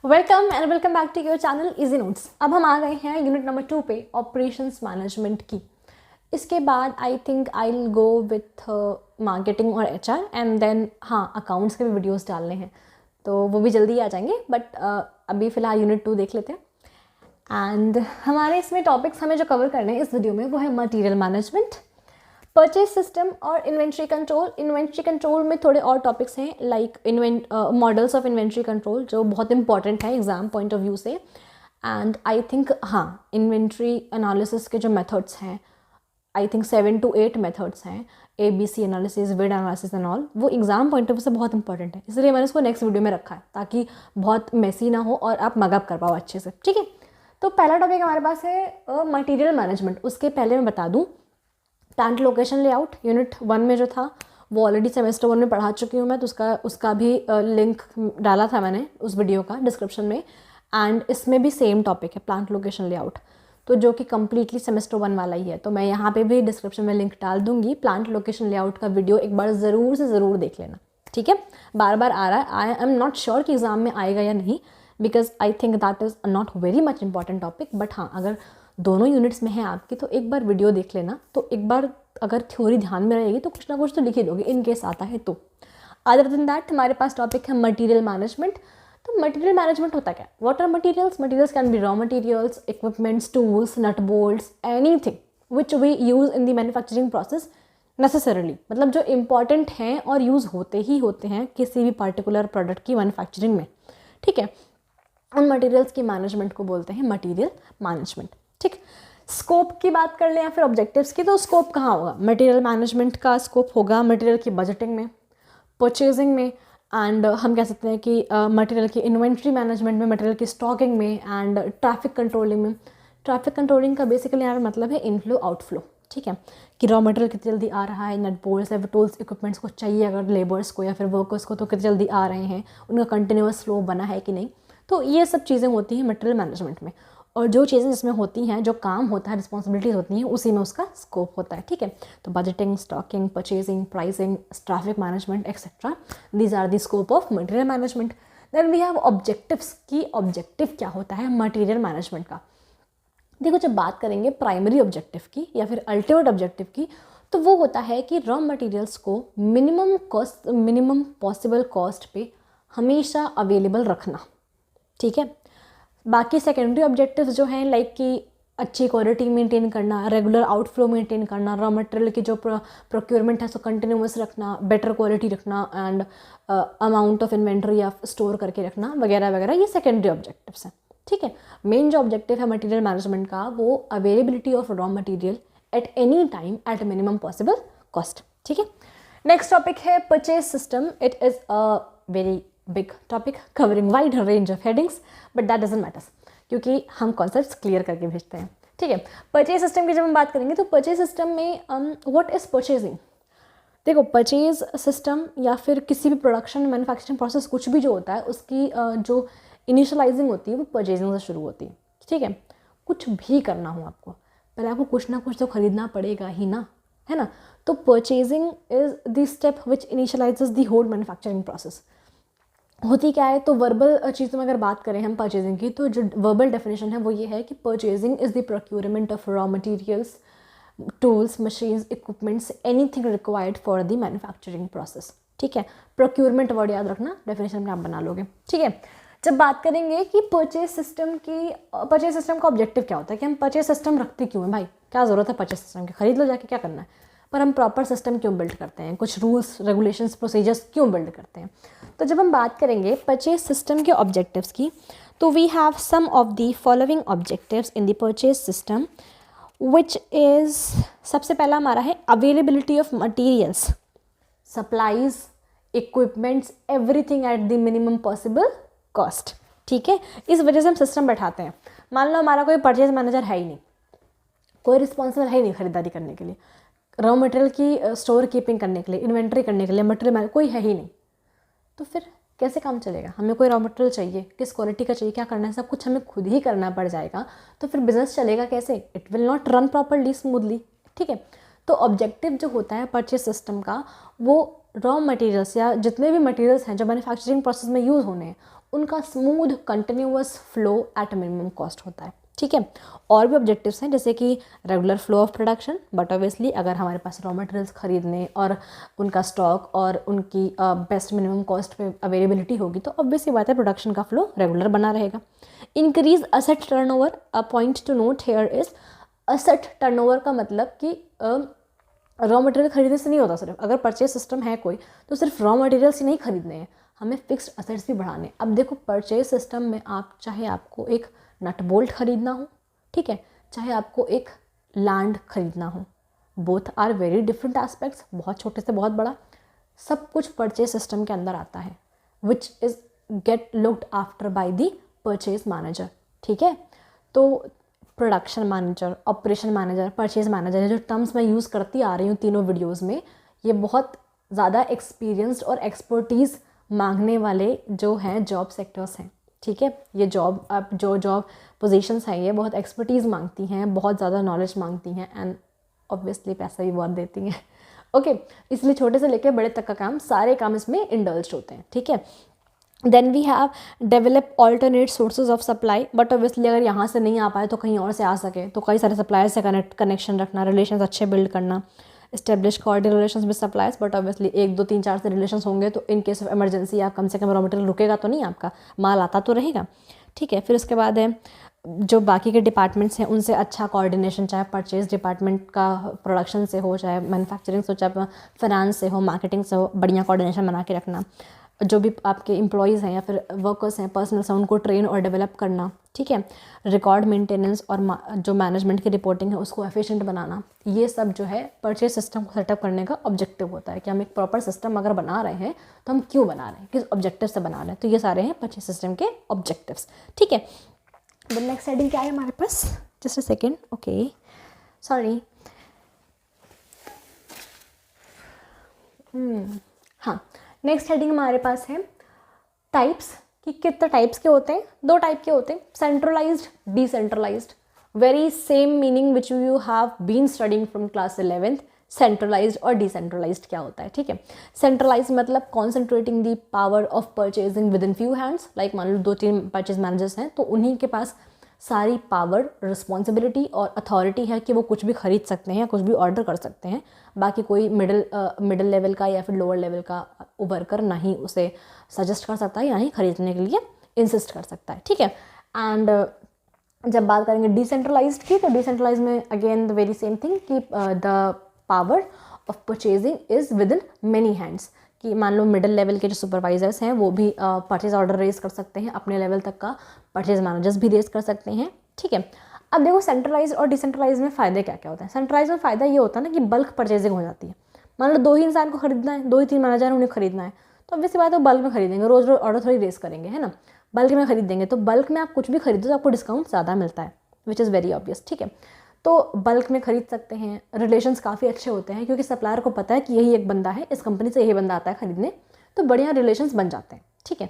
Welcome and welcome back to your channel Easy Notes. अब हम आ गए हैं यूनिट नंबर 2 पे, ऑपरेशंस मैनेजमेंट की। इसके बाद I think I will go with marketing और एचआर एंड देन अकाउंट्स के भी वीडियोस डालने हैं, तो वो भी जल्दी आ जाएंगे। बट अभी फ़िलहाल यूनिट 2 देख लेते हैं। एंड हमारे इसमें टॉपिक्स हमें जो कवर करने हैं इस वीडियो में वो है मटीरियल मैनेजमेंट, परचेज सिस्टम और इन्वेंट्री कंट्रोल। इन्वेंट्री कंट्रोल में थोड़े और टॉपिक्स हैं like models of inventory control, जो बहुत इंपॉर्टेंट है एग्जाम पॉइंट ऑफ व्यू से। And I think inventory analysis के जो मेथड्स हैं, आई थिंक 7 to 8 मेथड्स हैं, ABC analysis, VED analysis and all, वो एग्जाम पॉइंट ऑफ व्यू से बहुत इंपॉर्टेंट है। इसलिए मैंने उसको नेक्स्ट वीडियो में रखा है ताकि बहुत मेसी ना हो और आप मगअप कर पाओ अच्छे से। ठीक है, तो पहला टॉपिक हमारे पास है मटीरियल मैनेजमेंट। उसके पहले मैं बता दूँ, प्लांट लोकेशन लेआउट यूनिट 1 में जो था वो ऑलरेडी सेमेस्टर 1 में पढ़ा चुकी हूँ मैं, तो उसका भी लिंक डाला था मैंने उस वीडियो का डिस्क्रिप्शन में। एंड इसमें भी सेम टॉपिक है प्लांट लोकेशन लेआउट, तो जो कि कम्प्लीटली सेमेस्टर 1 वाला ही है। तो मैं यहाँ पे भी डिस्क्रिप्शन में लिंक डाल दूँगी। प्लांट लोकेशन लेआउट का वीडियो एक बार ज़रूर से ज़रूर देख लेना, ठीक है। बार बार आ रहा है, आई एम नॉट श्योर कि एग्ज़ाम में आएगा या नहीं, because I think that is not very much important topic. But अगर दोनों यूनिट्स में है आपकी तो एक बार वीडियो देख लेना, तो एक बार अगर थ्योरी ध्यान में रहेगी तो कुछ ना कुछ तो लिख ही दोगे इन केस आता है तो। अदर देन दैट हमारे पास टॉपिक है मटेरियल मैनेजमेंट। तो मटेरियल मैनेजमेंट होता क्या है? What are materials? Materials can be raw materials, equipments, tools, nut bolts, anything which we use in the manufacturing process necessarily. मतलब जो इंपॉर्टेंट हैं और यूज़ होते ही होते हैं किसी भी पर्टिकुलर प्रोडक्ट की मैन्युफैक्चरिंग में, ठीक है। उन मटेरियल्स की मैनेजमेंट को बोलते हैं मटेरियल मैनेजमेंट, ठीक। स्कोप की बात कर लें या फिर ऑब्जेक्टिव्स की, तो स्कोप कहाँ होगा? मटेरियल मैनेजमेंट का स्कोप होगा मटेरियल की बजटिंग में, परचेजिंग में, एंड हम कह सकते हैं कि मटेरियल की इन्वेंट्री मैनेजमेंट में, मटेरियल की स्टॉकिंग में, एंड ट्रैफिक कंट्रोलिंग में। ट्रैफिक कंट्रोलिंग का बेसिकली यहाँ पे मतलब है इनफ्लो आउटफ्लो, ठीक है, कि रॉ मटेरियल कितनी जल्दी आ रहा है, नट बोल्ट्स या टूल्स इक्विपमेंट्स को चाहिए अगर लेबर्स को या फिर वर्कर्स को, तो कितनी जल्दी आ रहे हैं, उनका कंटिन्यूस फ्लो बना है कि नहीं। तो ये सब चीज़ें होती हैं मटेरियल मैनेजमेंट में। और जो चीज़ें जिसमें होती हैं, जो काम होता है, रिस्पॉन्सिबिलिटीज़ होती हैं, उसी में उसका स्कोप होता है, ठीक है। तो budgeting, stocking, purchasing, pricing, traffic management etcetera, these are the scope of material management. Then we have objectives की। ऑब्जेक्टिव क्या होता है मटेरियल मैनेजमेंट का? देखो, जब बात करेंगे प्राइमरी ऑब्जेक्टिव की या फिर अल्टीमेट ऑब्जेक्टिव की, तो वो होता है कि रॉ मटेरियल्स को मिनिमम पॉसिबल कॉस्ट पे हमेशा अवेलेबल रखना, ठीक है। बाकी सेकेंडरी ऑब्जेक्टिव्स जो हैं लाइक कि अच्छी क्वालिटी मेंटेन करना, रेगुलर आउटफ्लो मेंटेन करना, रॉ मटेरियल की जो प्रोक्योरमेंट है उसको कंटिन्यूस रखना, बेटर क्वालिटी रखना, एंड अमाउंट ऑफ इन्वेंट्री या स्टोर करके रखना वगैरह वगैरह, ये सेकेंडरी ऑब्जेक्टिव्स हैं, ठीक है। मेन जो ऑब्जेक्टिव है मटेरियल मैनेजमेंट का वो availability of raw material at any time at minimum possible cost, ठीक है। नेक्स्ट टॉपिक है purchase system. It is a very big topic covering wide range of headings, but that doesn't matters क्योंकि हम concepts clear करके भेजते हैं, ठीक है। परचेज सिस्टम की जब हम बात करेंगे तो परचेज सिस्टम में व्हाट इज़ परचेजिंग? देखो, परचेज सिस्टम या फिर किसी भी प्रोडक्शन मैन्युफैक्चरिंग प्रोसेस कुछ भी जो होता है उसकी जो इनिशियलाइजिंग होती है वो परचेजिंग से शुरू होती है, ठीक है। कुछ भी करना हो आपको, पहले आपको कुछ ना कुछ तो खरीदना पड़ेगा ही ना, है ना। तो purchasing is the step which initializes the whole manufacturing process. होती क्या है? तो वर्बल चीज़ों में अगर बात करें हम परचेजिंग की, तो जो वर्बल डेफिनेशन है वो ये है कि purchasing is the procurement of raw materials, tools, machines, equipments, anything required for the manufacturing process, ठीक है। प्रोक्योरमेंट वर्ड याद रखना, डेफिनेशन में आप बना लोगे, ठीक है। जब बात करेंगे कि परचेज सिस्टम का ऑब्जेक्टिव क्या होता है, कि हम परचेज सिस्टम रखते क्यों हैं भाई, क्या ज़रूरत है परचेज सिस्टम की, खरीद लो जाके, क्या करना है। पर हम प्रॉपर सिस्टम क्यों बिल्ड करते हैं, कुछ रूल्स, रेगुलेशंस, प्रोसीजर्स क्यों बिल्ड करते हैं। तो जब हम बात करेंगे परचेज सिस्टम के ऑब्जेक्टिव्स की, तो we have some of the following objectives in the purchase system, which is, सबसे पहला हमारा है availability of materials, supplies, equipments, everything at the minimum possible cost, ठीक है। इस वजह से हम सिस्टम बैठाते हैं। मान लो हमारा कोई परचेज मैनेजर है ही नहीं, कोई रिस्पॉन्सिबल है ही नहीं खरीदारी करने के लिए, रॉ मटेरियल की स्टोर कीपिंग करने के लिए, इन्वेंट्री करने के लिए, मटेरियल कोई है ही नहीं, तो फिर कैसे काम चलेगा? हमें कोई रॉ मटेरियल चाहिए, किस क्वालिटी का चाहिए, क्या करना है, सब कुछ हमें खुद ही करना पड़ जाएगा, तो फिर बिजनेस चलेगा कैसे? It will not run properly, smoothly, ठीक है। तो ऑब्जेक्टिव जो होता है परचेज सिस्टम का, वो रॉ मटेरियल्स या जितने भी मटेरियल्स हैं जो मैन्युफैक्चरिंग प्रोसेस में यूज़ होने हैं उनका smooth continuous flow at minimum cost होता है, ठीक है। और भी ऑब्जेक्टिव्स हैं जैसे कि regular flow of production, but obviously अगर हमारे पास रॉ मटेरियल्स खरीदने और उनका स्टॉक और उनकी बेस्ट मिनिमम कॉस्ट पे अवेलेबिलिटी होगी तो ऑब्वियसली बात है प्रोडक्शन का फ्लो रेगुलर बना रहेगा। Increase asset turnover, a point two note here is asset turnover का मतलब कि रॉ मटेरियल खरीदने से नहीं होता सिर्फ, अगर परचेज सिस्टम है कोई तो सिर्फ रॉ मटेरियल्स ही नहीं खरीदने हैं, हमें फिक्स्ड असेट्स भी बढ़ाने। अब देखो परचेज सिस्टम में आप चाहे आपको एक नट बोल्ट खरीदना हो, ठीक है, चाहे आपको एक लैंड खरीदना हो, both are very different aspects, बहुत छोटे से बहुत बड़ा, सब कुछ परचेज सिस्टम के अंदर आता है which is gate looked after by the purchase manager, ठीक है। तो production manager, operation manager, purchase manager, जो टर्म्स मैं यूज़ करती आ रही हूँ तीनों वीडियोज़ में, ये बहुत ज़्यादा एक्सपीरियंस्ड और एक्सपर्टीज़ मांगने वाले जो हैं जॉब सेक्टर्स हैं, ठीक है। ये जॉब जो जॉब पोजीशंस हैं ये बहुत एक्सपर्टीज़ मांगती हैं, बहुत ज़्यादा नॉलेज मांगती हैं एंड ऑब्वियसली पैसा भी बहुत देती हैं, ओके। इसलिए छोटे से लेकर बड़े तक का काम, सारे काम इसमें इंडल्ज होते हैं, ठीक है। Then we have develop alternate sources of supply, but obviously अगर यहाँ से नहीं आ पाए तो कहीं और से आ सके, तो कई सारे सप्लायर से कनेक्शन रखना, रिलेशंस अच्छे बिल्ड करना, establish coordinate relations with suppliers, but obviously 1 2 3 4 से रिलेशंस होंगे तो इन केस ऑफ इमरजेंसी आप कम से कम रॉ मटेरियल रुकेगा तो नहीं, आपका माल आता तो रहेगा, ठीक है। फिर उसके बाद है जो बाकी के डिपार्टमेंट्स हैं उनसे अच्छा कोऑर्डिनेशन, चाहे परचेज डिपार्टमेंट का प्रोडक्शन से हो, चाहे मैन्युफैक्चरिंग से हो, चाहे फाइनेंस से हो, मार्केटिंग से हो, बढ़िया कोऑर्डिनेशन बना के रखना। जो भी आपके एम्प्लॉयज़ हैं या फिर वर्कर्स हैं, पर्सनल्स हैं, उनको ट्रेन और डेवलप करना, ठीक है। रिकॉर्ड मेंटेनेंस और जो मैनेजमेंट की रिपोर्टिंग है उसको एफिशिएंट बनाना, ये सब जो है परचेज सिस्टम को सेटअप करने का ऑब्जेक्टिव होता है कि हम एक प्रॉपर सिस्टम अगर बना रहे हैं तो हम क्यों बना रहे हैं, किस ऑब्जेक्टिव से बना रहे हैं, तो ये सारे हैं परचेज सिस्टम के ऑब्जेक्टिव्स, ठीक है। द नेक्स्ट हेडिंग क्या है हमारे पास, just a second, okay sorry, हाँ, नेक्स्ट हेडिंग हमारे पास है टाइप्स, कि कितने टाइप्स के होते हैं, 2 टाइप के होते हैं, centralised, decentralised, very same meaning which you have been studying from class 11th। Centralised और डिसेंट्रलाइज्ड क्या होता है, ठीक है। सेंट्रलाइज्ड मतलब concentrating the power of purchasing within few hands, like मान लो 2-3 परचेज मैनेजर्स हैं तो उन्हीं के पास सारी पावर, रिस्पॉन्सिबिलिटी और अथॉरिटी है कि वो कुछ भी खरीद सकते हैं, कुछ भी ऑर्डर कर सकते हैं, बाकी कोई मिडिल लेवल का या फिर लोअर लेवल का वर्कर ना ही उसे सजेस्ट कर सकता है या ही खरीदने के लिए इंसिस्ट कर सकता है, ठीक है। एंड जब बात करेंगे डिसेंट्रलाइज्ड की, तो डिसेंट्रलाइज में again the very same thing कि the power of purchasing is within many hands, कि मान लो मिडिल लेवल के जो सुपरवाइजर्स हैं वो भी परचेज ऑर्डर रेज कर सकते हैं, अपने लेवल तक का परचेज मैनेजर्स भी रेज कर सकते हैं, ठीक है। अब देखो सेंट्रलाइज और डिसेंट्रलाइज में फ़ायदे क्या क्या होते हैं। सेंट्रलाइज में फ़ायदा ये होता है ना कि बल्क परचेजिंग हो जाती है, मान लो 2 ही इंसान को खरीदना है, 2 ही 3 मैनेजर उन्हें खरीदना है, तो ऑब्वियसली बात है बल्क में खरीदेंगे, रोज़ रोज़ ऑर्डर थोड़ी रेस करेंगे, है ना, बल्क में खरीदेंगे तो बल्क में आप कुछ भी खरीदो तो आपको डिस्काउंट ज़्यादा मिलता है, विच इज़ वेरी ऑब्वियस, ठीक है। तो बल्क में खरीद सकते हैं, रिलेशंस काफ़ी अच्छे होते हैं क्योंकि सप्लायर को पता है कि यही एक बंदा है, इस कंपनी से यही बंदा आता है खरीदने, तो बढ़िया रिलेशंस बन जाते हैं, ठीक है।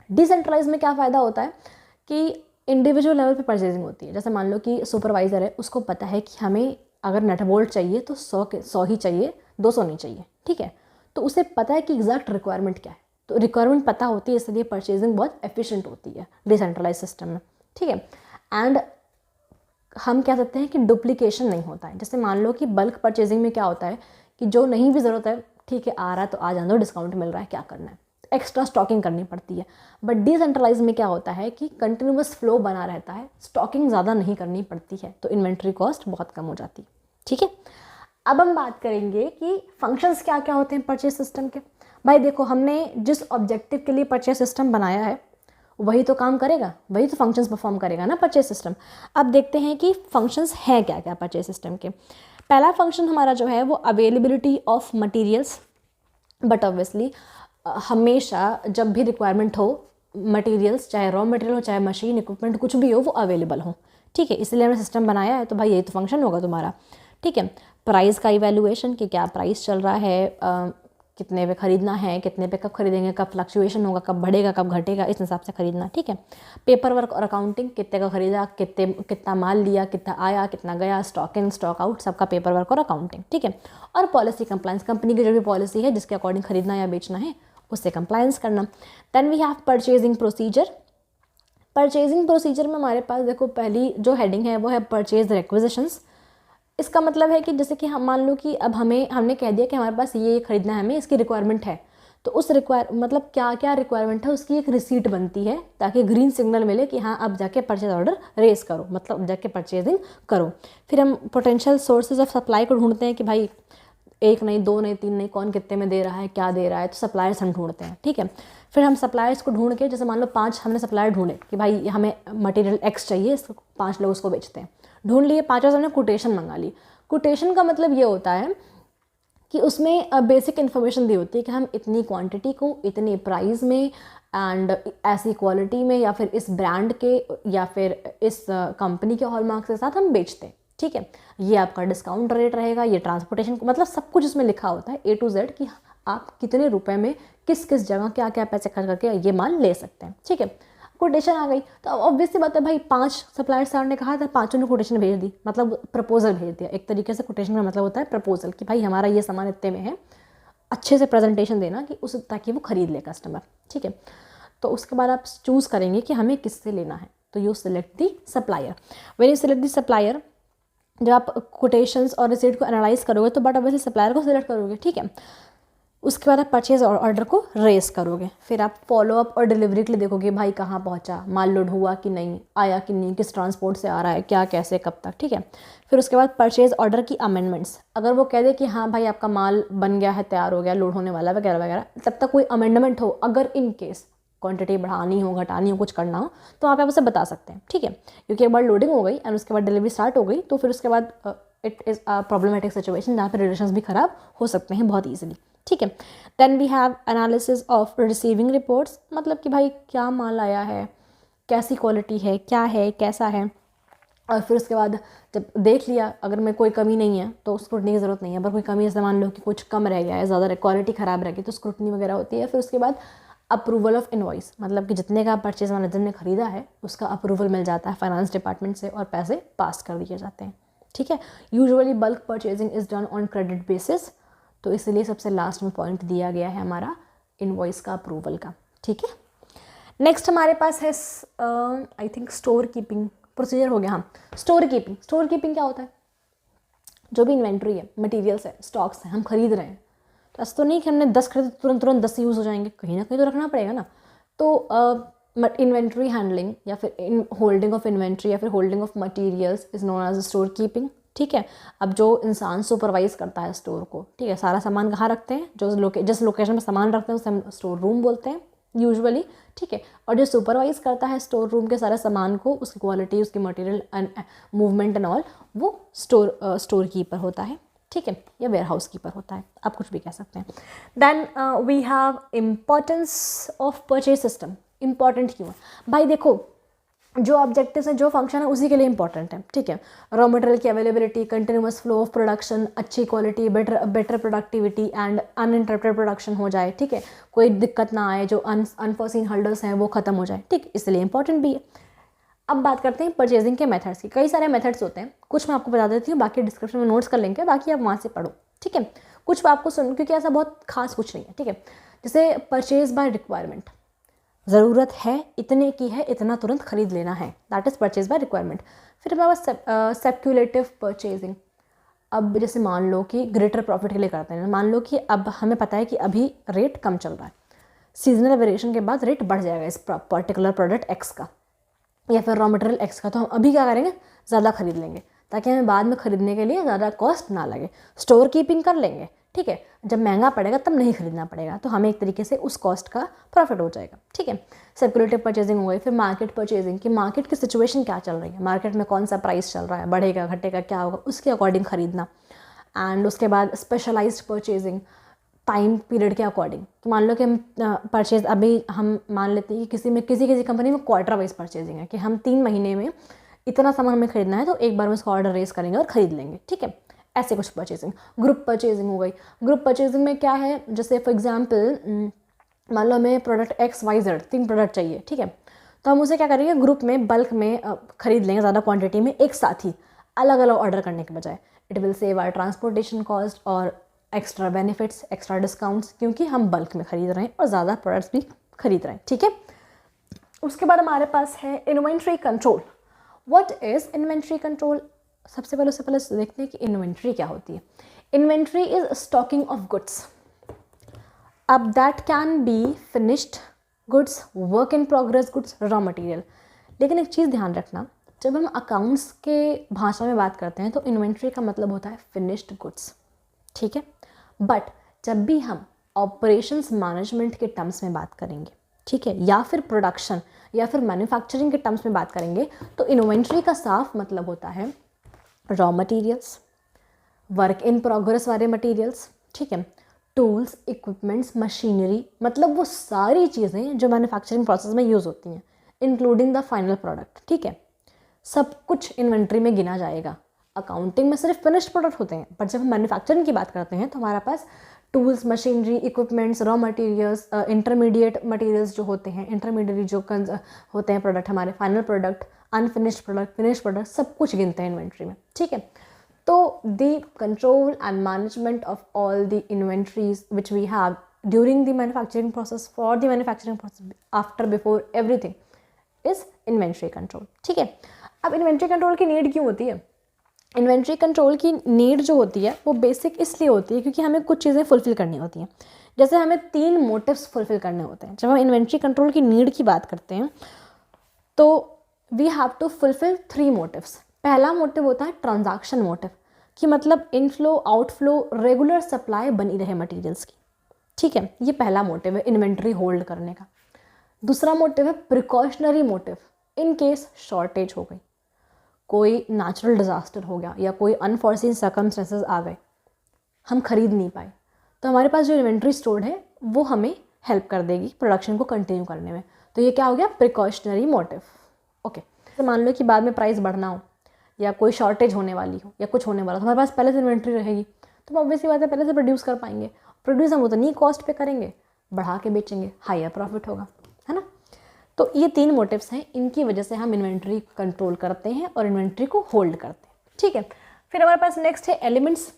डिसेंट्रलाइज में क्या फ़ायदा होता है कि इंडिविजुअल लेवल पे परचेजिंग होती है, जैसे मान लो कि सुपरवाइज़र है, उसको पता है कि हमें अगर नट बोल्ट चाहिए तो 100 ही चाहिए, 200 नहीं चाहिए, ठीक है। तो उसे पता है कि एग्जैक्ट रिक्वायरमेंट क्या है, तो रिक्वायरमेंट पता होती है, इसलिए परचेजिंग बहुत एफिशिएंट होती है डिसेंट्रलाइज सिस्टम में, ठीक है। एंड हम कह सकते हैं कि डुप्लीकेशन नहीं होता है, जैसे मान लो कि बल्क परचेजिंग में क्या होता है कि जो नहीं भी ज़रूरत है, ठीक है आ रहा है तो आ जाने दो, डिस्काउंट मिल रहा है, क्या करना है, एक्स्ट्रा स्टॉकिंग करनी पड़ती है। बट डिसेंट्रलाइज में क्या होता है कि कंटिन्यूअस फ्लो बना रहता है, स्टॉकिंग ज़्यादा नहीं करनी पड़ती है, तो इन्वेंट्री कॉस्ट बहुत कम हो जाती है, ठीक है। अब हम बात करेंगे कि फंक्शंस क्या क्या होते हैं परचेज सिस्टम के। भाई देखो, हमने जिस ऑब्जेक्टिव के लिए परचेज सिस्टम बनाया है वही तो काम करेगा, वही तो फंक्शंस परफॉर्म करेगा ना परचेज सिस्टम। अब देखते हैं कि फंक्शंस हैं क्या क्या परचेज सिस्टम के। पहला फंक्शन हमारा जो है वो availability of materials, but obviously हमेशा जब भी रिक्वायरमेंट हो मटेरियल्स, चाहे रॉ मटेरियल हो चाहे मशीन इक्विपमेंट कुछ भी हो, वो अवेलेबल हो, ठीक है। इसलिए हमने सिस्टम बनाया है, तो भाई यही तो फंक्शन होगा तुम्हारा, ठीक है। प्राइस का इवैल्यूएशन कि क्या प्राइस चल रहा है, कितने पे खरीदना है, कितने पे कब खरीदेंगे, कब फ्लक्चुएशन होगा, कब बढ़ेगा कब घटेगा, इस हिसाब से खरीदना, ठीक है। पेपर वर्क और अकाउंटिंग, कितने का खरीदा, कितना माल लिया, कितना आया, कितना गया, स्टॉक इन स्टॉक आउट, सबका पेपर वर्क और अकाउंटिंग, ठीक है। और पॉलिसी कंप्लायंस, कंपनी की जो भी पॉलिसी है जिसके अकॉर्डिंग खरीदना या बेचना है उससे कंप्लायंस करना। Then we have purchasing procedure. Purchasing procedure में हमारे पास देखो पहली जो हेडिंग है वो है परचेज रिक्विजिशंस। इसका मतलब है कि जैसे कि हम मान लो कि अब हमने कह दिया कि हमारे पास ये खरीदना है, हमें इसकी रिक्वायरमेंट है, तो उस मतलब क्या क्या रिक्वायरमेंट है उसकी एक रिसीट बनती है ताकि ग्रीन सिग्नल मिले कि हाँ अब जाके परचेज ऑर्डर रेस करो, मतलब जाके परचेजिंग करो। फिर हम पोटेंशियल सोर्सेज ऑफ सप्लाई को ढूंढते हैं कि भाई 1 नहीं 2 नहीं 3 नहीं, कौन कितने में दे रहा है, क्या दे रहा है, तो सप्लायर्स हम ढूंढते हैं। ठीक है, फिर हम सप्लायर्स को ढूंढ के, जैसे मान लो 5 हमने सप्लायर ढूंढे कि भाई हमें मटेरियल एक्स चाहिए, इसको 5 लोग उसको बेचते हैं, ढूंढ लिए, 5 हमने कोटेशन मंगा ली। कोटेशन का मतलब ये होता है कि उसमें बेसिक इन्फॉर्मेशन दी होती है कि हम इतनी क्वांटिटी को इतने प्राइस में एंड ऐसी क्वालिटी में या फिर इस ब्रांड के या फिर इस कंपनी के हॉलमार्क के साथ हम बेचते हैं। ठीक है, ये आपका डिस्काउंट रेट रहेगा, ये ट्रांसपोर्टेशन, मतलब सब कुछ उसमें लिखा होता है A to Z कि आप कितने रुपए में किस किस जगह क्या क्या पैसे खर्च करके ये माल ले सकते हैं। ठीक है, कोटेशन आ गई तो ऑब्वियस सी बात है भाई 5 सप्लायर सर ने कहा था, 5 ने कोटेशन भेज दी, मतलब प्रपोजल भेज दिया। एक तरीके से कोटेशन का मतलब होता है प्रपोजल कि भाई हमारा ये सामान इतने में है, अच्छे से प्रेजेंटेशन देना कि उस ताकि वो खरीद ले कस्टमर। ठीक है, तो उसके बाद आप चूज़ करेंगे कि हमें किससे लेना है, तो you select the supplier. When you select the supplier, जब आप कोटेशंस और रिसीट को एनालाइज करोगे तो बट ऑब्वियसली सप्लायर को सिलेक्ट करोगे। ठीक है, उसके बाद आप परचेज ऑर्डर को रेस करोगे, फिर आप फॉलोअप और डिलीवरी के लिए देखोगे भाई कहाँ पहुँचा, माल लोड हुआ कि नहीं, आया कि नहीं, किस ट्रांसपोर्ट से आ रहा है, क्या कैसे कब तक। ठीक है, फिर उसके बाद परचेज ऑर्डर की अमेंडमेंट्स, अगर वो कह दे कि हाँ भाई आपका माल बन गया है, तैयार हो गया, लोड होने वाला है वगैरह वगैरह, तब तक कोई अमेंडमेंट हो, अगर इन केस क्वांटिटी बढ़ानी हो, घटानी हो, कुछ करना हो, तो वहाँ पे आप उसे बता सकते हैं। ठीक है, क्योंकि एक बार लोडिंग हो गई एंड उसके बाद डिलीवरी स्टार्ट हो गई तो फिर उसके बाद it is a problematic situation जहाँ पे रिलेशंस भी ख़राब हो सकते हैं बहुत ईजिली। ठीक है, then we have analysis of receiving reports, मतलब कि भाई क्या माल आया है, कैसी क्वालिटी है, क्या है, कैसा है, और फिर उसके बाद जब देख लिया अगर में कोई कमी नहीं है तो स्क्रूटनी की ज़रूरत नहीं है, अगर कोई कमी जैसे मान लो कि कुछ कम रह गया है, ज़्यादा क्वालिटी ख़राब रह गई तो स्क्रूटनी वगैरह होती है। फिर उसके बाद अप्रूवल ऑफ इनवॉइस, मतलब कि जितने का परचेज मैनेजर ने खरीदा है उसका अप्रूवल मिल जाता है फाइनेंस डिपार्टमेंट से और पैसे पास कर दिए जाते हैं। ठीक है, usually bulk purchasing is done on credit basis, तो इसलिए सबसे लास्ट में पॉइंट दिया गया है हमारा इनवॉइस का अप्रूवल का। ठीक है, नेक्स्ट हमारे पास है I think store keeping procedure हो गया। हाँ, स्टोर कीपिंग क्या होता है, जो भी इन्वेंट्री है, मटेरियल्स है, स्टॉक्स है, हम खरीद रहे हैं, तो ऐसा तो नहीं कि हमने 10 खरीदे तुरंत 10 यूज़ हो जाएंगे, कहीं ना कहीं तो रखना पड़ेगा ना। तो इन्वेंट्री हैंडलिंग या फिर होल्डिंग ऑफ इन्वेंट्री या फिर holding of materials is known as store keeping. ठीक है, अब जो इंसान सुपरवाइज करता है स्टोर को, ठीक है, सारा सामान कहाँ रखते हैं, जिस लोकेशन में सामान रखते हैं उसे हम स्टोर रूम बोलते हैं यूजुअली। ठीक है, और जो सुपरवाइज करता है स्टोर रूम के सारे सामान को, उसकी क्वालिटी, उसकी material and movement and all, वो स्टोर कीपर होता है। ठीक है, या वेयर हाउस कीपर होता है, आप कुछ भी कह सकते हैं। Then we have importance of purchase system. Important क्यों है भाई, देखो जो ऑब्जेक्टिव्स है, जो फंक्शन है उसी के लिए इंपॉर्टेंट है। ठीक है, रॉ मटेरियल की availability, continuous flow of production, अच्छी quality, better productivity and uninterrupted production हो जाए। ठीक है, कोई दिक्कत ना आए, जो अनफोर्सीन हर्डल्स हैं वो खत्म हो जाए। ठीक, इसलिए इंपॉर्टेंट भी है। अब बात करते हैं परचेजिंग के मेथड्स की। कई सारे मेथड्स होते हैं, कुछ मैं आपको बता देती हूँ, बाकी डिस्क्रिप्शन में नोट्स कर लेंगे, बाकी आप वहाँ से पढ़ो। ठीक है, कुछ आपको सुन, क्योंकि ऐसा बहुत खास कुछ नहीं है। ठीक है, जैसे परचेज बाय रिक्वायरमेंट, ज़रूरत है, इतने की है, इतना तुरंत खरीद लेना है, that is purchase by requirement. फिर हमारे पास स्पेक्यूलेटिव परचेजिंग। अब जैसे मान लो कि ग्रेटर प्रॉफिट के लिए करते हैं, मान लो कि अब हमें पता है कि अभी रेट कम चल रहा है, सीजनल वेरिएशन के बाद रेट बढ़ जाएगा इस पर्टिकुलर प्रोडक्ट एक्स का या फिर रॉ मटेरियल एक्स का, तो हम अभी क्या करेंगे, ज़्यादा खरीद लेंगे ताकि हमें बाद में खरीदने के लिए ज़्यादा कॉस्ट ना लगे। स्टोर कीपिंग कर लेंगे। ठीक है, जब महंगा पड़ेगा तब नहीं खरीदना पड़ेगा, तो हमें एक तरीके से उस कॉस्ट का प्रॉफिट हो जाएगा। ठीक है, स्पेक्युलेटिव परचेजिंग हो गई। फिर मार्केट परचेजिंग, कि मार्केट की सिचुएशन क्या चल रही है, मार्केट में कौन सा प्राइस चल रहा है, बढ़ेगा घटेगा क्या होगा, उसके अकॉर्डिंग खरीदना। एंड उसके बाद स्पेशलाइज्ड परचेजिंग, टाइम पीरियड के अकॉर्डिंग। तो मान लो कि हम परचेज, अभी हम मान लेते हैं कि किसी कंपनी में क्वार्टर वाइज परचेजिंग है कि हम 3 महीने में इतना सामान हमें खरीदना है, तो एक बार में उसका ऑर्डर रेस करेंगे और खरीद लेंगे। ठीक है, ऐसे कुछ परचेजिंग। ग्रुप परचेजिंग हो गई। ग्रुप परचेजिंग में क्या है, जैसे फॉर एग्जांपल मान लो हमें प्रोडक्ट XYZ 3 प्रोडक्ट चाहिए। ठीक है, तो हम उसे क्या करेंगे, ग्रुप में बल्क में खरीद लेंगे, ज़्यादा क्वांटिटी में एक साथ ही, अलग अलग ऑर्डर करने के बजाय। It will save our transportation cost और एक्स्ट्रा बेनिफिट्स, एक्स्ट्रा डिस्काउंट्स, क्योंकि हम बल्क में खरीद रहे हैं और ज़्यादा प्रोडक्ट्स भी खरीद रहे हैं, ठीक है। उसके बाद हमारे पास है inventory control. What is inventory control? सबसे पहले देखते हैं कि इन्वेंट्री क्या होती है। Inventory is stocking of goods. अब that can be finished goods, work in progress goods, raw material. लेकिन एक चीज़ ध्यान रखना, जब हम अकाउंट्स के भाषा में बात करते हैं तो इन्वेंट्री का मतलब होता है फिनिश्ड गुड्स, ठीक है। बट जब भी हम ऑपरेशंस मैनेजमेंट के टर्म्स में बात करेंगे, ठीक है, या फिर प्रोडक्शन या फिर मैन्युफैक्चरिंग के टर्म्स में बात करेंगे, तो इन्वेंट्री का साफ मतलब होता है raw materials, work in progress वाले मटेरियल्स, ठीक है, टूल्स, इक्विपमेंट्स, मशीनरी, मतलब वो सारी चीज़ें जो मैन्युफैक्चरिंग प्रोसेस में यूज़ होती हैं, इंक्लूडिंग द फाइनल प्रोडक्ट, ठीक है। सब कुछ इन्वेंट्री में गिना जाएगा। अकाउंटिंग में सिर्फ फिनिश्ड प्रोडक्ट होते हैं, बट जब हम मैन्युफैक्चरिंग की बात करते हैं तो हमारे पास tools, machinery, equipments, raw materials, intermediate materials जो होते हैं, इंटरमीडिएट जो होते हैं प्रोडक्ट, हमारे final product, unfinished product, finished product, सब कुछ गिनते हैं इन्वेंट्री में, ठीक है। तो the control and management of all the inventories which we have during the manufacturing process, for the manufacturing process, after, before, everything is inventory control, ठीक है। अब इन्वेंट्री कंट्रोल की नीड क्यों होती है? इन्वेंट्री कंट्रोल की नीड जो होती है वो बेसिक इसलिए होती है क्योंकि हमें कुछ चीज़ें फुलफिल करनी होती हैं। जैसे हमें 3 मोटिव्स फुलफिल करने होते हैं। जब हम इन्वेंट्री कंट्रोल की नीड की बात करते हैं तो we have to fulfil 3 motives. पहला मोटिव होता है ट्रांजैक्शन मोटिव, कि मतलब इनफ्लो आउटफ्लो, रेगुलर सप्लाई बनी रहे मटीरियल्स की, ठीक है। ये पहला मोटिव है इन्वेंट्री होल्ड करने का। दूसरा मोटिव है precautionary motive, in case shortage हो गई, कोई नेचुरल डिज़ास्टर हो गया या कोई अनफॉर्सीन सर्कमस्टेंसेस आ गए, हम खरीद नहीं पाए, तो हमारे पास जो इन्वेंट्री स्टोर्ड है वो हमें हेल्प कर देगी प्रोडक्शन को कंटिन्यू करने में। तो ये क्या हो गया? Precautionary motive, okay. तो मान लो कि बाद में प्राइस बढ़ना हो या कोई शॉर्टेज होने वाली हो या कुछ होने वाला, तो हमारे पास पहले से इन्वेंट्री रहेगी, तो हम ऑब्वियसली बात है पहले से प्रोड्यूस कर पाएंगे। प्रोड्यूस हम उतनी कॉस्ट पे करेंगे, बढ़ा के बेचेंगे, हायर प्रॉफिट होगा, है ना। तो ये 3 मोटिव्स हैं, इनकी वजह से हम इन्वेंट्री कंट्रोल करते हैं और इन्वेंट्री को होल्ड करते हैं, ठीक है। फिर हमारे पास नेक्स्ट है एलिमेंट्स।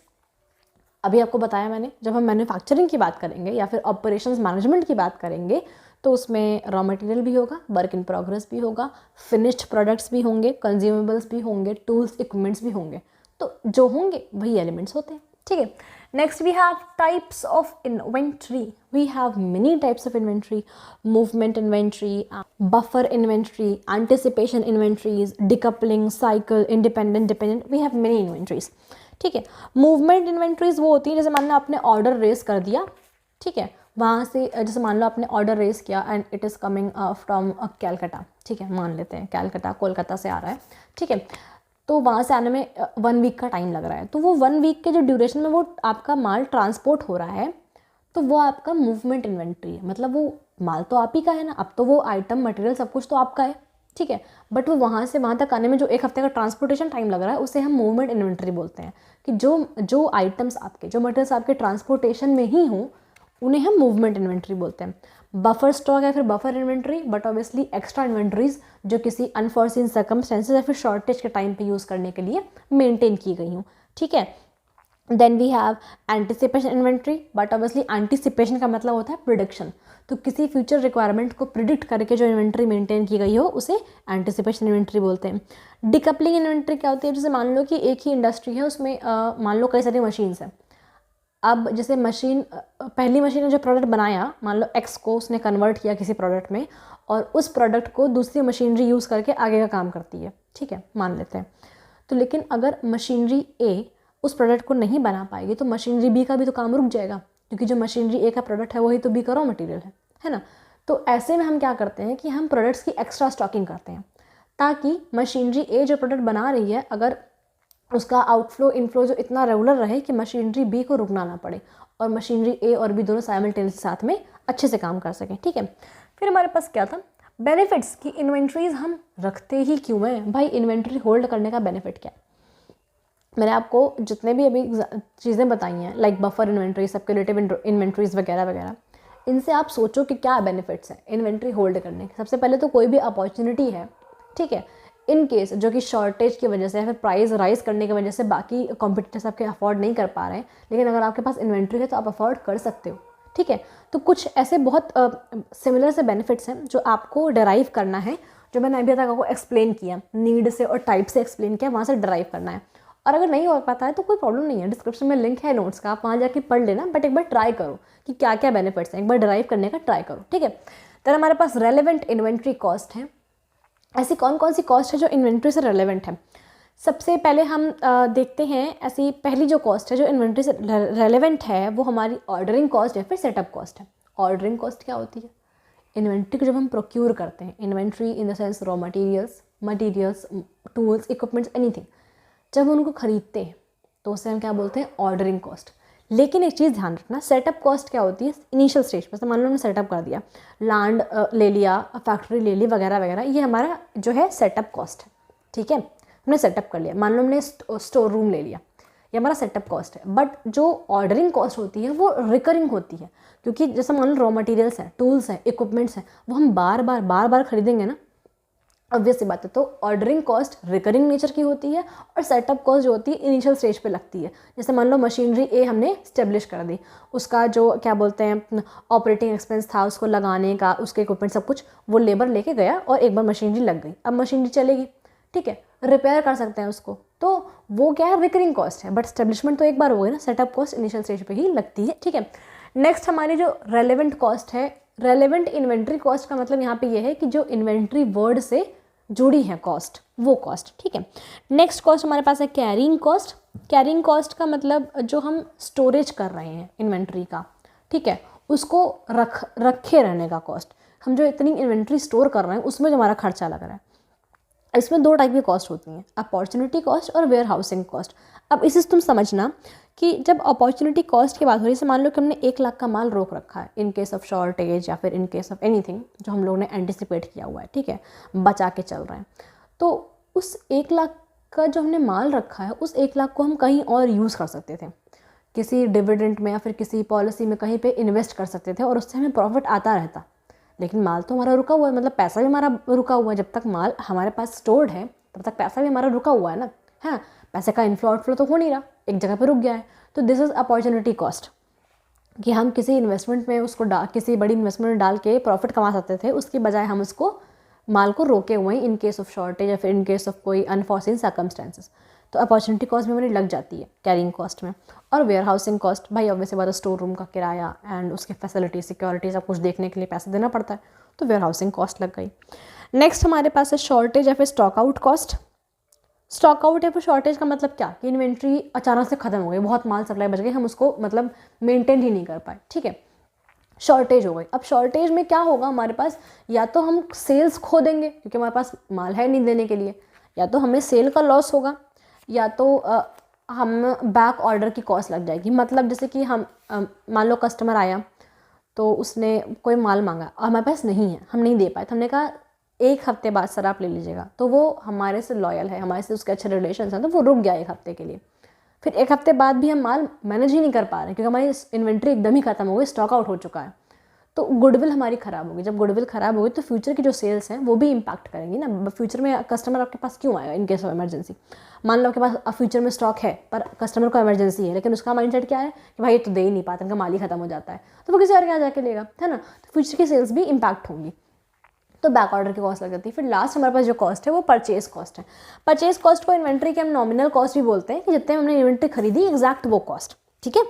अभी आपको बताया मैंने, जब हम मैन्युफैक्चरिंग की बात करेंगे या फिर ऑपरेशंस मैनेजमेंट की बात करेंगे तो उसमें रॉ मटेरियल भी होगा, वर्क इन प्रोग्रेस भी होगा, फिनिश्ड प्रोडक्ट्स भी होंगे, कंज्यूमेबल्स भी होंगे, टूल्स, इक्विपमेंट्स भी होंगे। तो जो होंगे वही एलिमेंट्स होते हैं, ठीक है। Next we have types of inventory. We have many types of inventory: movement inventory, buffer inventory, anticipation inventories, decoupling, cycle, independent, dependent. We have many inventories. ठीक है। मूवमेंट इन्वेंट्रीज वो होती है जैसे मान लो आपने ऑर्डर रेस कर दिया, ठीक है, वहाँ से जैसे मान लो आपने ऑर्डर रेस किया and it is coming from Calcutta, ठीक है, मान लेते हैं कैलकाटा कोलकाता से आ रहा है, ठीक है। तो वहाँ से आने में 1 वीक का टाइम लग रहा है, तो वो 1 वीक के जो ड्यूरेशन में वो आपका माल ट्रांसपोर्ट हो रहा है, तो वो आपका मूवमेंट इन्वेंट्री है। मतलब वो माल तो आप ही का है ना, अब तो वो आइटम मटेरियल सब कुछ तो आपका है, ठीक है, बट वो वहाँ से वहाँ तक आने में जो 1 हफ्ते का ट्रांसपोर्टेशन टाइम लग रहा है उसे हम मूवमेंट इन्वेंट्री बोलते हैं। कि जो आइटम्स आपके, जो मटेरियल्स आपके ट्रांसपोर्टेशन में ही हों उन्हें हम मूवमेंट इन्वेंट्री बोलते हैं। बफर स्टॉक है फिर buffer inventory, but obviously extra inventories जो किसी अनफॉर्सीन सर्कमस्टेंसेस या फिर शॉर्टेज के टाइम पे यूज़ करने के लिए मेंटेन की गई हूँ, ठीक है। Then we have anticipation inventory, but obviously anticipation का मतलब होता है प्रिडिक्शन, तो किसी फ्यूचर रिक्वायरमेंट को प्रिडिक्ट करके जो इन्वेंट्री मेंटेन की गई हो उसे एंटिसिपेशन इन्वेंट्री बोलते हैं। डिकपलिंग इन्वेंट्री क्या होती है? जैसे मान लो कि एक ही इंडस्ट्री है, उसमें मान लो कई सारी मशीन्स हैं। अब जैसे मशीन, पहली मशीन ने जो प्रोडक्ट बनाया, मान लो एक्स को उसने कन्वर्ट किया किसी प्रोडक्ट में और उस प्रोडक्ट को दूसरी मशीनरी यूज़ करके आगे का काम करती है, ठीक है, मान लेते हैं। तो लेकिन अगर मशीनरी ए उस प्रोडक्ट को नहीं बना पाएगी तो मशीनरी बी का भी तो काम रुक जाएगा, क्योंकि जो मशीनरी ए का प्रोडक्ट है वही तो बी का रॉ मटेरियल है ना। तो ऐसे में हम क्या करते हैं कि हम प्रोडक्ट्स की एक्स्ट्रा स्टॉकिंग करते हैं, ताकि मशीनरी ए जो प्रोडक्ट बना रही है अगर उसका आउटफ्लो इनफ्लो जो इतना रेगुलर रहे कि मशीनरी बी को रुकना ना पड़े और मशीनरी ए और बी दोनों साइमल्टेनियसली साथ में अच्छे से काम कर सकें, ठीक है। फिर हमारे पास क्या था? बेनिफिट्स, की इन्वेंट्रीज हम रखते ही क्यों हैं भाई? इन्वेंट्री होल्ड करने का बेनिफिट क्या है? मैंने आपको जितने भी अभी चीज़ें बताई हैं, like buffer inventory, speculative inventories वगैरह वगैरह, इनसे आप सोचो कि क्या बेनिफिट्स हैं इन्वेंट्री होल्ड करने के। सबसे पहले तो कोई भी अपॉर्चुनिटी है, ठीक है, इन केस जो कि शॉर्टेज की वजह से या फिर प्राइस राइज करने की वजह से बाकी कॉम्पिटिटर्स आपके अफोर्ड नहीं कर पा रहे हैं, लेकिन अगर आपके पास इन्वेंट्री है तो आप अफोर्ड कर सकते हो, ठीक है। तो कुछ ऐसे बहुत सिमिलर से बेनिफिट्स हैं जो आपको डराइव करना है, जो मैंने अभी तक आपको एक्सप्लेन किया, नीड से और टाइप से एक्सप्लेन किया, वहाँ से डराइव करना है। और अगर नहीं हो पाता है तो कोई प्रॉब्लम नहीं है, डिस्क्रिप्शन में लिंक है नोट्स का, आप वहाँ जाके पढ़ लेना, बट एक बार ट्राई करो कि क्या क्या बेनिफिट्स हैं, एक बार डराइव करने का ट्राई करो, ठीक है। तो हमारे पास रेलेवेंट इन्वेंट्री कॉस्ट है। ऐसी कौन कौन सी कॉस्ट है जो इन्वेंट्री से रेलेवेंट है? सबसे पहले हम देखते हैं, ऐसी पहली जो कॉस्ट है जो इन्वेंट्री से रेलेवेंट है वो हमारी ऑर्डरिंग कॉस्ट या फिर सेटअप कॉस्ट है। ऑर्डरिंग कॉस्ट क्या होती है? इन्वेंट्री को जब हम प्रोक्यूर करते हैं, inventory in the sense raw materials, tools, equipments, anything, जब हम उनको खरीदते हैं तो उसे हम क्या बोलते हैं? Ordering cost. लेकिन एक चीज़ ध्यान रखना, सेटअप कॉस्ट क्या होती है? इनिशियल स्टेज पर, मान लो हमने सेटअप कर दिया, लैंड ले लिया, फैक्ट्री ले ली, वगैरह वगैरह, ये हमारा जो है सेटअप कॉस्ट है, ठीक है। हमने सेटअप कर लिया, मान लो हमने स्टोर रूम ले लिया, ये हमारा सेटअप कॉस्ट है। बट जो ऑर्डरिंग कॉस्ट होती है वो रिकरिंग होती है, क्योंकि जैसे मान लो रॉ मटेरियल्स हैं, टूल्स हैं, इक्विपमेंट्स हैं, वो हम बार बार खरीदेंगे ना, ऑब्वियस सी बात है। तो ऑर्डरिंग कॉस्ट रिकरिंग नेचर की होती है और सेटअप कॉस्ट जो होती है इनिशियल स्टेज पे लगती है। जैसे मान लो मशीनरी ए हमने स्टेब्लिश कर दी, उसका जो क्या बोलते हैं ऑपरेटिंग एक्सपेंस था उसको लगाने का, उसके इक्विपमेंट सब कुछ, वो लेबर लेके गया और एक बार मशीनरी लग गई, अब मशीनरी चलेगी, ठीक है, रिपेयर कर सकते हैं उसको, तो वो क्या है? रिकरिंग कॉस्ट है। बट स्टेब्लिशमेंट तो एक बार हो गई ना, सेटअप कॉस्ट इनिशियल स्टेज पे ही लगती है, ठीक है। नेक्स्ट हमारी जो रेलेवेंट कॉस्ट है, रेलेवेंट इन्वेंट्री कॉस्ट का मतलब यहाँ पे ये है कि जो इन्वेंट्री वर्ड से जुड़ी है कॉस्ट, वो कॉस्ट, ठीक है। नेक्स्ट कॉस्ट हमारे पास है कैरिंग कॉस्ट। कैरिंग कॉस्ट का मतलब जो हम स्टोरेज कर रहे हैं इन्वेंट्री का, ठीक है, उसको रखे रहने का कॉस्ट, हम जो इतनी इन्वेंट्री स्टोर कर रहे हैं उसमें जो हमारा खर्चा लग रहा है। इसमें दो टाइप की कॉस्ट होती हैं, अपॉर्चुनिटी कॉस्ट और वेयर हाउसिंग कॉस्ट। अब इसे तुम समझना कि जब अपॉर्चुनिटी कॉस्ट की बात हो रही है, जैसे मान लो कि हमने 1 लाख का माल रोक रखा है इन केस ऑफ शॉर्टेज या फिर इन केस ऑफ एनीथिंग जो हम लोग ने एंटिसिपेट किया हुआ है, ठीक है, बचा के चल रहे हैं, तो उस 1 लाख का जो हमने माल रखा है, उस 1 लाख को हम कहीं और यूज़ कर सकते थे, किसी डिविडेंड में या फिर किसी पॉलिसी में कहीं पर इन्वेस्ट कर सकते थे और उससे हमें प्रॉफिट आता रहता। लेकिन माल तो हमारा रुका हुआ है, मतलब पैसा भी हमारा रुका हुआ है। जब तक माल हमारे पास स्टोर्ड है तब तक पैसा भी हमारा रुका हुआ है ना, हाँ, पैसे का इनफ्लो आउटफ्लो तो हो नहीं रहा, एक जगह पे रुक गया है। तो दिस इज़ अपॉर्चुनिटी कॉस्ट, कि हम किसी इन्वेस्टमेंट में उसको किसी बड़ी इन्वेस्टमेंट में डाल के प्रॉफिट कमा सकते थे, उसकी बजाय हम उसको माल को रोके हुए हैं इन केस ऑफ शॉर्टेज या फिर इन केस ऑफ कोई अनफॉर्सिन सर्कमस्टेंसेस। तो अपॉर्चुनिटी कॉस्ट में हमारी लग जाती है कैरिंग कॉस्ट में। और वेयर हाउसिंग कॉस्ट, भाई ऑब्वियसली बात है, स्टोर रूम का किराया एंड उसके फैसिलिटी, सिक्योरिटी, सब कुछ देखने के लिए पैसा देना पड़ता है, तो वेयर हाउसिंग कॉस्ट लग गई। नेक्स्ट हमारे पास है शॉर्टेज या फिर stock out cost. Stock out या फिर शॉर्टेज का मतलब क्या? कि इन्वेंट्री अचानक से खत्म हो गई, बहुत माल सप्लाई बच गई, हम उसको मतलब मेंटेन ही नहीं कर पाए, ठीक है, शॉर्टेज हो गई। अब शॉर्टेज में क्या होगा हमारे पास? या तो हम सेल्स खो देंगे क्योंकि हमारे पास माल है नहीं देने के लिए, या तो हमें सेल का लॉस होगा, या तो हम बैक ऑर्डर की कॉस्ट लग जाएगी। मतलब जैसे कि हम मान लो कस्टमर आया तो उसने कोई माल मांगा और हमारे पास नहीं है, हम नहीं दे पाए, तो हमने कहा 1 हफ्ते बाद सर आप ले लीजिएगा, तो वो हमारे से लॉयल है, हमारे से उसके अच्छे रिलेशन हैं, तो वो रुक गया 1 हफ्ते के लिए। फिर 1 हफ्ते बाद भी हम माल मैनेज ही नहीं कर पा रहे क्योंकि हमारी इन्वेंट्री एकदम ही खत्म हो गई, स्टॉक आउट हो चुका है, तो गुडविल हमारी ख़राब होगी। जब गुडविल ख़राब होगी तो फ्यूचर की जो सेल्स हैं वो भी इम्पैक्ट करेंगी ना। फ्यूचर में कस्टमर आपके पास क्यों आएगा इन केस ऑफ इमरजेंसी? मान लो आपके पास फ्यूचर में स्टॉक है पर कस्टमर को इमरजेंसी है, लेकिन उसका माइंडसेट क्या है कि भाई ये तो दे ही नहीं पाता, इनका माल ही खत्म हो जाता है, तो वो किसी और के यहाँ जाके लेगा, है ना। तो फ्यूचर की सेल्स भी इम्पैक्ट होंगी, तो बैक ऑर्डर की कॉस्ट लग जाती है। फिर लास्ट हमारे पास जो कॉस्ट है वो परचेज कॉस्ट है। परचेज कॉस्ट को इन्वेंट्री के हम नॉमिनल कॉस्ट भी बोलते हैं कि जितने हमने इन्वेंट्री खरीदी एग्जैक्ट वो कॉस्ट, ठीक है।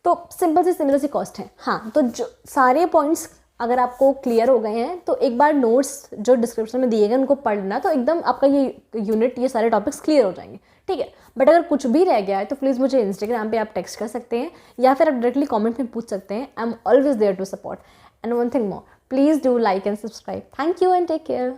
तो सिंपल सी सिमिलर सी कॉस्ट है। हाँ, तो जो सारे पॉइंट्स अगर आपको क्लियर हो गए हैं तो एक बार नोट्स जो डिस्क्रिप्शन में दिए गए उनको पढ़ लेना, तो एकदम आपका ये यूनिट, ये सारे टॉपिक्स क्लियर हो जाएंगे, ठीक है। बट अगर कुछ भी रह गया है तो प्लीज़ मुझे इंस्टाग्राम पे आप टेक्स्ट कर सकते हैं या फिर आप डायरेक्टली कमेंट में पूछ सकते हैं। I am always there to support. And one thing more, please do like and subscribe. Thank you and take care.